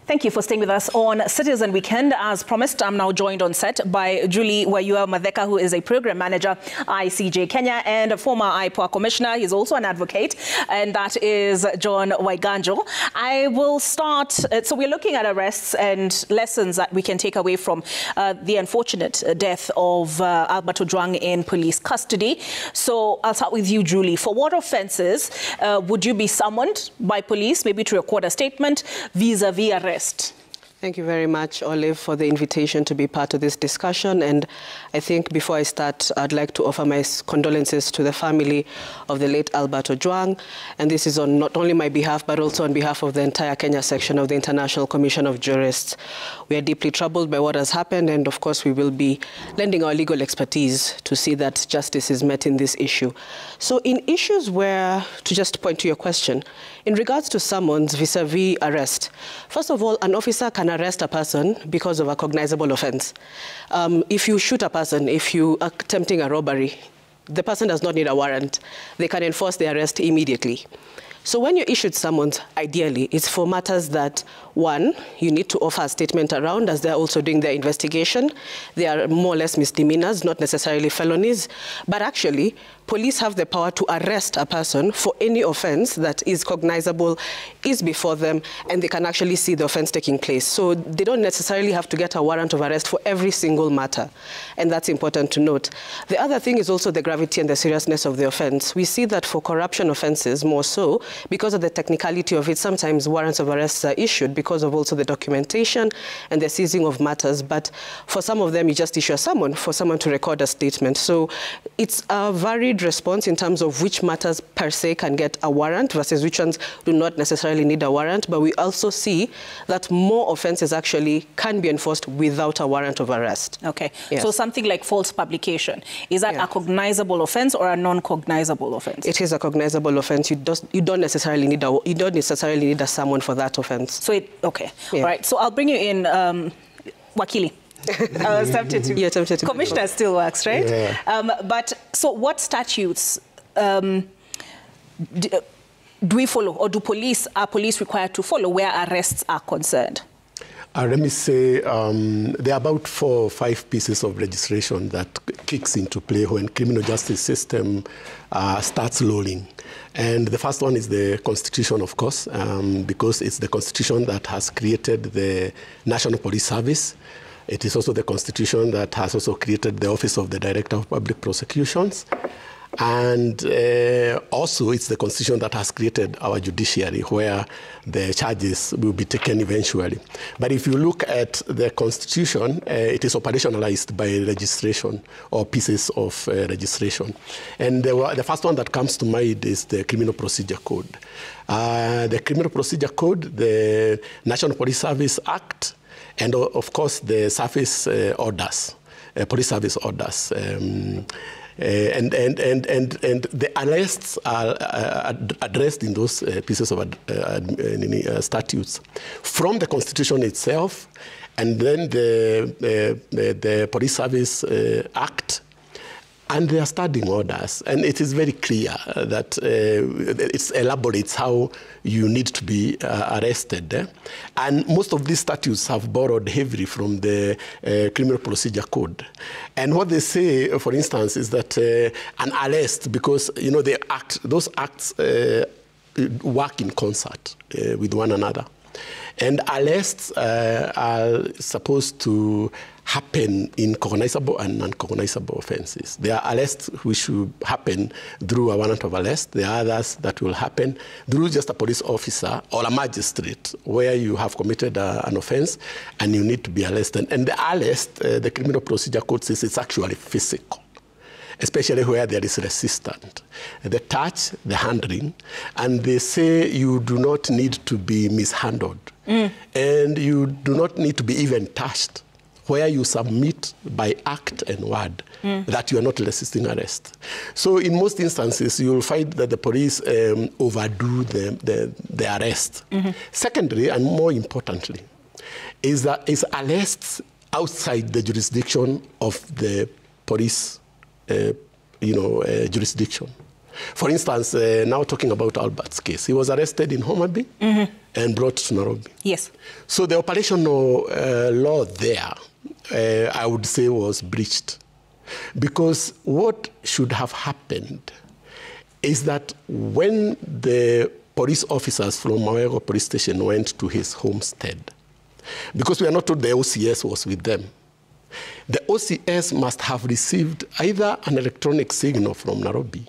Thank you for staying with us on Citizen Weekend. As promised, I'm now joined on set by Julie Wayua-Madheka, who is a program manager, ICJ Kenya, and a former IPOA commissioner. He's also an advocate, and that is John Waiganjo. I will start, so we're looking at arrests and lessons that we can take away from the unfortunate death of Albert Ojwang in police custody. So I'll start with you, Julie. For what offences would you be summoned by police, maybe to record a statement vis-a-vis arrest? Thank you very much, Olive, for the invitation to be part of this discussion. And I think before I start, I'd like to offer my condolences to the family of the late Albert Ojwang. And this is on not only my behalf, but also on behalf of the entire Kenya section of the International Commission of Jurists. We are deeply troubled by what has happened. And of course, we will be lending our legal expertise to see that justice is met in this issue. So in issues where, to just point to your question, in regards to summons vis-a-vis arrest, first of all, an officer can arrest a person because of a cognizable offense. If you shoot a person, if you are attempting a robbery, the person does not need a warrant. They can enforce the arrest immediately. So when you issued summons, ideally, it's for matters that, one, you need to offer a statement around, as they're also doing their investigation. They are more or less misdemeanors, not necessarily felonies. But actually, police have the power to arrest a person for any offense that is cognizable, is before them, and they can actually see the offense taking place. So they don't necessarily have to get a warrant of arrest for every single matter. And that's important to note. The other thing is also the gravity and the seriousness of the offense. We see that for corruption offenses, more so, because of the technicality of it, sometimes warrants of arrest are issued because of also the documentation and the seizing of matters. But for some of them, you just issue a summon for someone to record a statement. So it's a varied response in terms of which matters per se can get a warrant versus which ones do not necessarily need a warrant. But we also see that more offenses actually can be enforced without a warrant of arrest. Okay. Yes. So something like false publication, is that a cognizable offense or a non-cognizable offense? It is a cognizable offense. You don't necessarily need a summon for that offense. So okay. Yeah. All right. So I'll bring you in, Wakili. I was tempted to. Yeah, tempted to. Commissioner still works, right? Yeah. But so what statutes do we follow, or are police required to follow where arrests are concerned? Let me say there are about 4 or 5 pieces of legislation that kicks into play when criminal justice system starts rolling. And the first one is the Constitution, of course, because it's the Constitution that has created the National Police Service. It is also the Constitution that has also created the Office of the Director of Public Prosecutions. And also it's the Constitution that has created our judiciary, where the charges will be taken eventually. But if you look at the Constitution, it is operationalized by legislation or pieces of legislation. And the first one that comes to mind is the Criminal Procedure Code. The Criminal Procedure Code, the National Police Service Act, and of course the service orders, police service orders. And the arrests are addressed in those pieces of statutes from the Constitution itself, and then the Police Service Act, and their standing orders. And it is very clear that it elaborates how you need to be arrested. And most of these statutes have borrowed heavily from the Criminal Procedure Code. And what they say, for instance, is that an arrest, because those acts work in concert with one another. And arrests are supposed to happen in cognizable and non-cognizable offenses. There are arrests which will happen through a warrant of arrest. There are others that will happen through just a police officer or a magistrate, where you have committed an offense and you need to be arrested. And the arrest, the Criminal Procedure Code says it's actually physical, especially where there is resistance. The touch, the handling, and they say you do not need to be mishandled. And you do not need to be even touched, where you submit by act and word that you are not resisting arrest. So in most instances, you will find that the police overdo the arrest. Secondly, and more importantly, is arrests outside the jurisdiction of the police jurisdiction. For instance, now talking about Albert's case, he was arrested in Homa Bay and brought to Nairobi. Yes. So the operational law there, I would say, was breached. Because what should have happened is that when the police officers from Mawego police station went to his homestead, because we are not told the OCS was with them, the OCS must have received either an electronic signal from Nairobi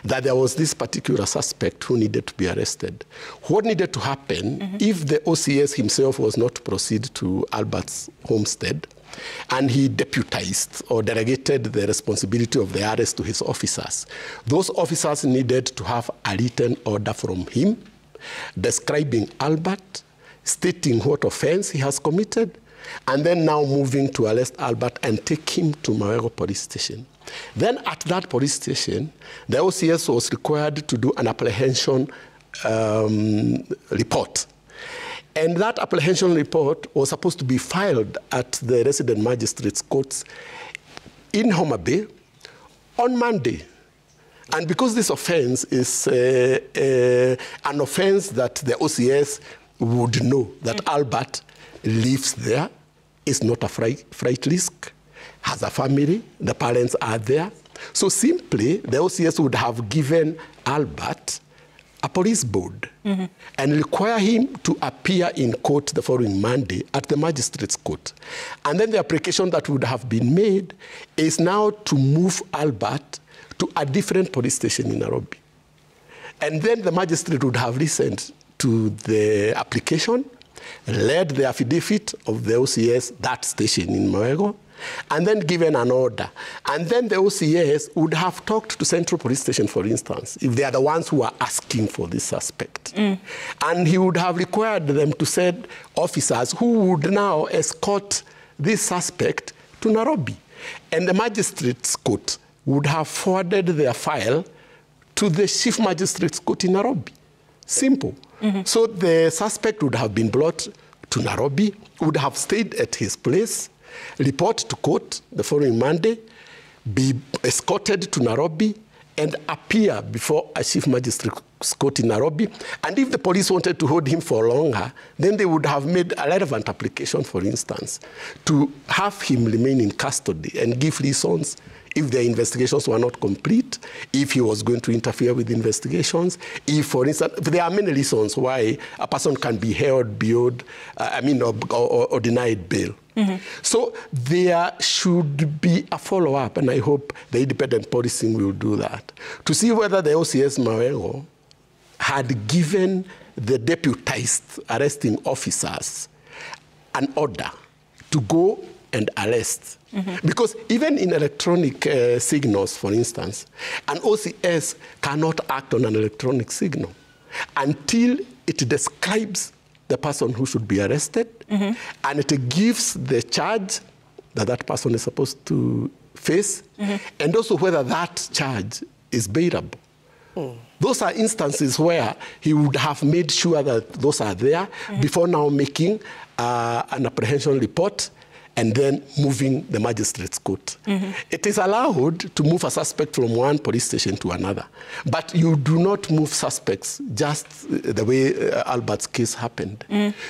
that there was this particular suspect who needed to be arrested. What needed to happen if the OCS himself was not to proceed to Albert's homestead, and he deputized or delegated the responsibility of the arrest to his officers. Those officers needed to have a written order from him describing Albert, stating what offense he has committed, and then now moving to arrest Albert and take him to Mawego police station. Then at that police station, the OCS was required to do an apprehension report. And that apprehension report was supposed to be filed at the resident magistrates' courts in Homa Bay on Monday. And because this offense is an offense that the OCS would know that Albert lives there, is not a flight risk, has a family, the parents are there. So simply, the OCS would have given Albert a police board and require him to appear in court the following Monday at the magistrate's court. And then the application that would have been made is now to move Albert to a different police station in Nairobi. And then the magistrate would have listened to the application, read the affidavit of the OCS, that station in Mawego, and then given an order. And then the OCS would have talked to Central Police Station, for instance, if they are the ones who are asking for this suspect. And he would have required them to send officers who would now escort this suspect to Nairobi. And the magistrate's court would have forwarded their file to the chief magistrate's court in Nairobi. Simple. So the suspect would have been brought to Nairobi, would have stayed at his place, report to court the following Monday, be escorted to Nairobi, and appear before a chief magistrate's court in Nairobi. And if the police wanted to hold him for longer, then they would have made a relevant application, for instance, to have him remain in custody and give reasons if the investigations were not complete, if he was going to interfere with investigations, if, for instance, there are many reasons why a person can be held beyond, or denied bail. So there should be a follow-up, and I hope the independent policing will do that, to see whether the OCS Mawego had given the deputized arresting officers an order to go and arrest. Because even in electronic signals, for instance, an OCS cannot act on an electronic signal until it describes the person who should be arrested, and it gives the charge that that person is supposed to face, and also whether that charge is bailable. Those are instances where he would have made sure that those are there before now making an apprehension report and then moving the magistrate's court. It is allowed to move a suspect from one police station to another, but you do not move suspects just the way Albert's case happened.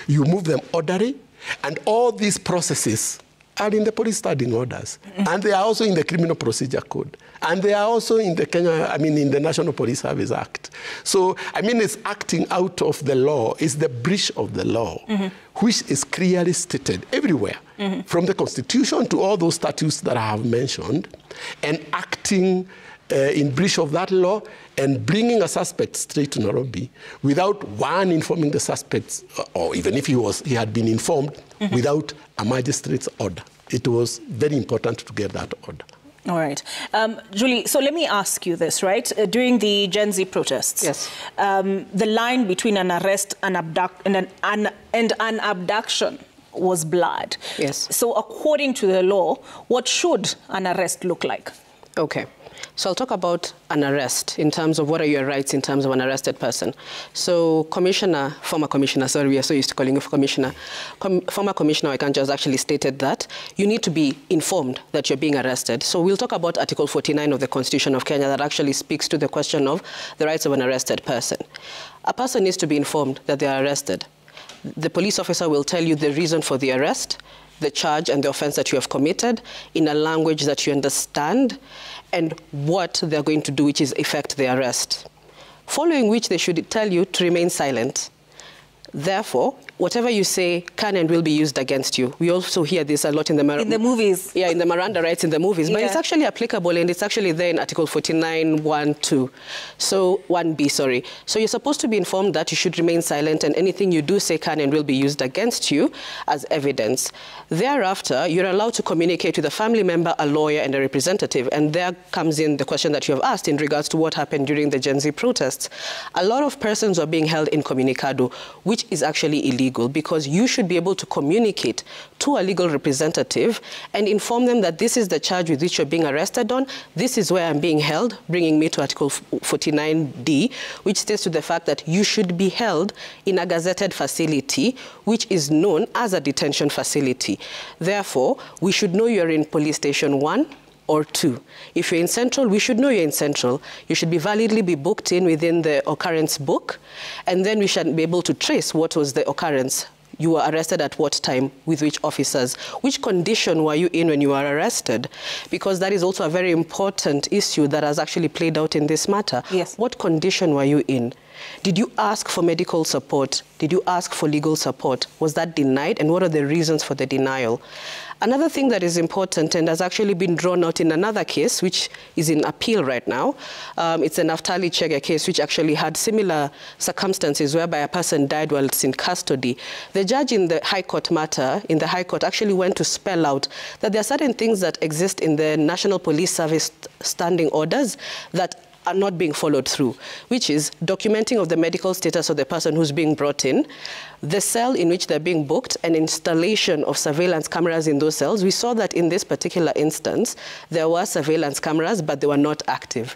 You move them orderly, and all these processes are in the police standing orders, and they are also in the Criminal Procedure Code, and they are also in the in the National Police Service Act. So, it's acting out of the law, is the breach of the law, which is clearly stated everywhere, from the Constitution to all those statutes that I have mentioned, and acting in breach of that law and bringing a suspect straight to Nairobi without one informing the suspects, or even if he had been informed, without a magistrate's order. It was very important to get that order. All right. Julie, so let me ask you this, right? During the Gen Z protests, yes, the line between an arrest and an abduction was blurred. Yes. So according to the law, what should an arrest look like? Okay. So I'll talk about an arrest in terms of what are your rights in terms of an arrested person. So former commissioner, sorry, we are so used to calling you commissioner. Former commissioner Ojwang has actually stated that you need to be informed that you're being arrested. So we'll talk about Article 49 of the Constitution of Kenya that actually speaks to the question of the rights of an arrested person. A person needs to be informed that they are arrested. The police officer will tell you the reason for the arrest, the charge and the offense that you have committed in a language that you understand, and what they're going to do, which is effect the arrest. Following which they should tell you to remain silent. Therefore, whatever you say can and will be used against you. We also hear this a lot in the movies. Yeah, in the Miranda rights in the movies. Yeah. But it's actually applicable, and it's actually there in Article 49, 1B. So you're supposed to be informed that you should remain silent, and anything you do say can and will be used against you as evidence. Thereafter, you're allowed to communicate with a family member, a lawyer, and a representative. And there comes in the question that you have asked in regards to what happened during the Gen Z protests. A lot of persons were being held incommunicado, which is actually illegal, because you should be able to communicate to a legal representative and inform them that this is the charge with which you're being arrested on, this is where I'm being held, bringing me to Article 49D, which states to the fact that you should be held in a gazetted facility, which is known as a detention facility. Therefore, we should know you're in police station 1 or 2. If you're in Central, we should know you're in Central. You should be validly be booked in within the occurrence book, and then we should be able to trace what was the occurrence. You were arrested at what time, with which officers, which condition were you in when you were arrested? Because that is also a very important issue that has actually played out in this matter. Yes. What condition were you in? Did you ask for medical support? Did you ask for legal support? Was that denied? And what are the reasons for the denial? Another thing that is important and has actually been drawn out in another case, which is in appeal right now, it's a Naftali Chege case, which actually had similar circumstances whereby a person died while it's in custody. The judge in the High Court matter, in the High Court, actually went to spell out that there are certain things that exist in the National Police Service standing orders that are not being followed through, which is documenting of the medical status of the person who's being brought in, the cell in which they're being booked, and installation of surveillance cameras in those cells. We saw that in this particular instance, there were surveillance cameras, but they were not active.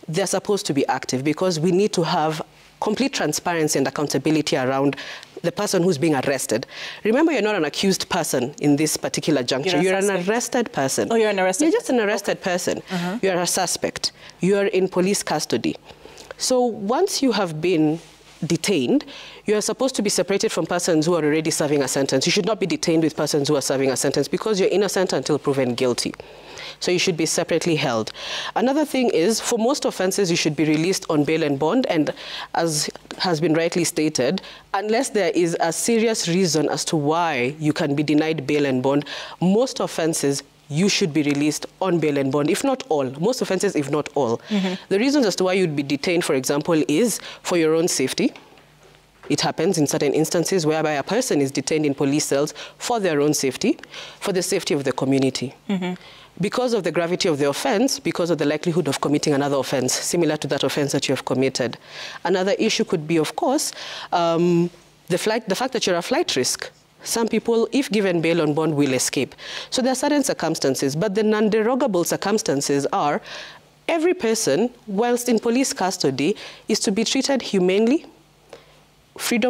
They're supposed to be active because we need to have complete transparency and accountability around the person who's being arrested. Remember, you're not an accused person in this particular juncture. You're an arrested person. Oh, you're an arrested person. You're just an arrested person. You're a suspect. You're in police custody. So once you have been detained, you are supposed to be separated from persons who are already serving a sentence. You should not be detained with persons who are serving a sentence because you're innocent until proven guilty. So you should be separately held. Another thing is, for most offenses, you should be released on bail and bond. And as has been rightly stated, unless there is a serious reason as to why you can be denied bail and bond, most offenses you should be released on bail and bond, if not all. Most offenses, if not all. The reasons as to why you'd be detained, for example, is for your own safety. It happens in certain instances whereby a person is detained in police cells for their own safety, for the safety of the community. Because of the gravity of the offense, because of the likelihood of committing another offense, similar to that offense that you have committed. Another issue could be, of course, the fact that you're a flight risk. Some people, if given bail on bond, will escape. So there are certain circumstances, but the non-derogable circumstances are every person, whilst in police custody, is to be treated humanely,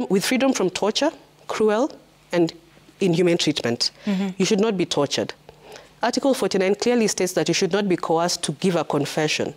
with freedom from torture, cruel, and inhumane treatment. You should not be tortured. Article 49 clearly states that you should not be coerced to give a confession.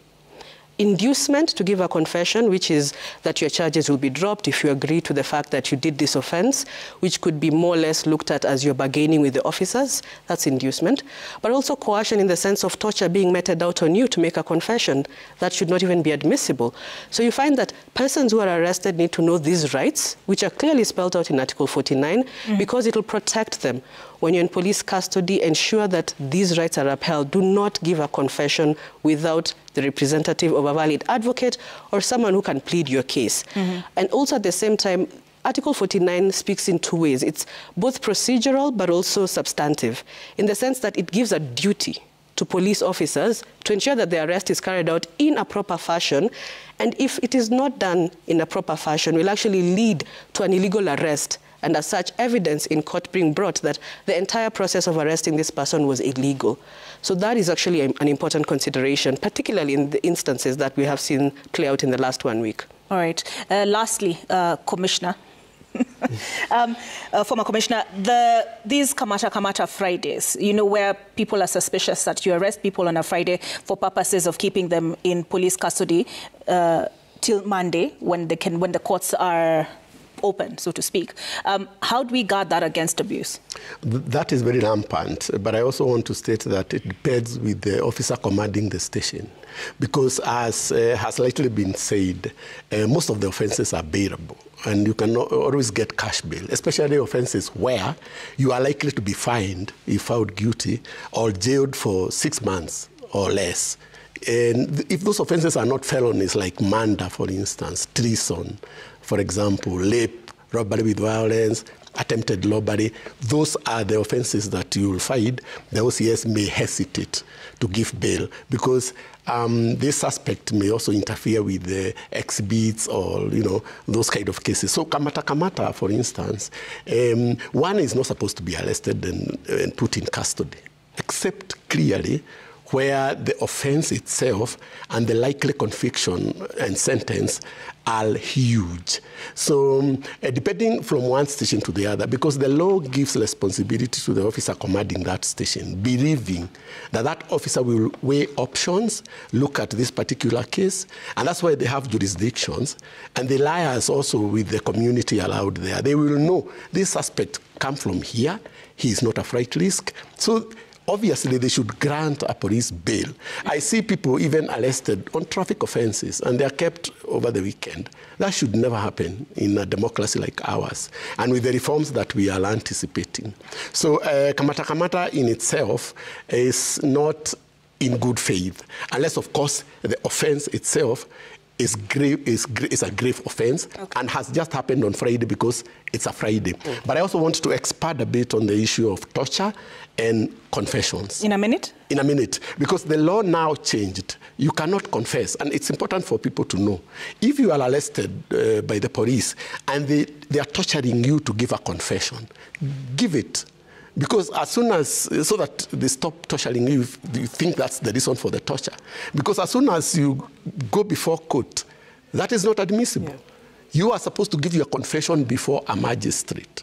Inducement to give a confession, which is that your charges will be dropped if you agree to the fact that you did this offense, which could be more or less looked at as you're bargaining with the officers. That's inducement. But also coercion in the sense of torture being meted out on you to make a confession. That should not even be admissible. So you find that persons who are arrested need to know these rights, which are clearly spelled out in Article 49, because it will protect them. When you're in police custody, ensure that these rights are upheld. Do not give a confession without the representative of a valid advocate or someone who can plead your case. And also at the same time, Article 49 speaks in two ways. It's both procedural but also substantive, in the sense that it gives a duty to police officers to ensure that the arrest is carried out in a proper fashion. And if it is not done in a proper fashion, will actually lead to an illegal arrest and as such, evidence in court being brought that the entire process of arresting this person was illegal. So that is actually an important consideration, particularly in the instances that we have seen play out in the last 1 week. All right. Lastly, Commissioner, former Commissioner, these Kamata Fridays, you know, where people are suspicious that you arrest people on a Friday for purposes of keeping them in police custody till Monday when the courts are open, so to speak. How do we guard that against abuse? That is very rampant, but I also want to state that it depends with the officer commanding the station, because as has likely been said, most of the offences are bailable, and you can always get cash bail, especially offences where you are likely to be fined if found guilty or jailed for 6 months or less. And if those offences are not felonies, like murder, for instance, treason, for example, rape, robbery with violence, attempted robbery, those are the offences that you will find the OCS may hesitate to give bail, because this suspect may also interfere with the exhibits or, you know, those kind of cases. So Kamata, for instance, one is not supposed to be arrested and put in custody, except clearly where the offense itself and the likely conviction and sentence are huge. So depending from one station to the other, because the law gives responsibility to the officer commanding that station, believing that that officer will weigh options, look at this particular case, and that's why they have jurisdictions, and the liars also with the community allowed there. They will know this suspect come from here, he is not a flight risk. So obviously, they should grant a police bail. I see people even arrested on traffic offences, and they are kept over the weekend. That should never happen in a democracy like ours, and with the reforms that we are anticipating. So Kamata in itself is not in good faith, unless, of course, the offence itself is a grave offence, okay, and has just happened on Friday because it's a Friday. But I also want to expand a bit on the issue of torture and confessions. In a minute? In a minute, because the law now changed. You cannot confess, and it's important for people to know. If you are arrested by the police and they are torturing you to give a confession, give it. Because as soon as, so that they stop torturing you, you think that's the reason for the torture. Because as soon as you go before court, that is not admissible. Yeah. You are supposed to give your confession before a magistrate.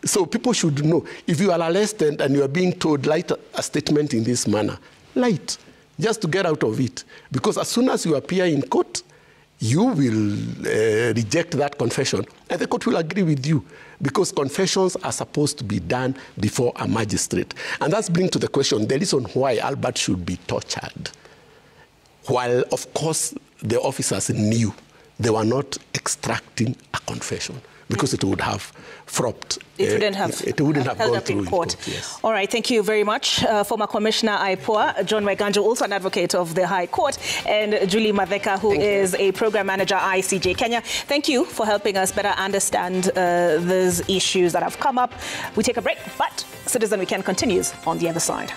So people should know, if you are arrested and you are being told, write a statement in this manner, write, just to get out of it. Because as soon as you appear in court, you will reject that confession, and the court will agree with you, because confessions are supposed to be done before a magistrate. And that's brings to the question, the reason why Albert should be tortured, while, of course, the officers knew they were not extracting a confession, because it would have flopped. It wouldn't have gone up through in court. Yes. All right, thank you very much. Former Commissioner IPOA, John Weganjo, also an advocate of the High Court, and Julie Madheka, who is a program manager at ICJ Kenya. Thank you for helping us better understand these issues that have come up. We take a break, but Citizen Weekend continues on the other side.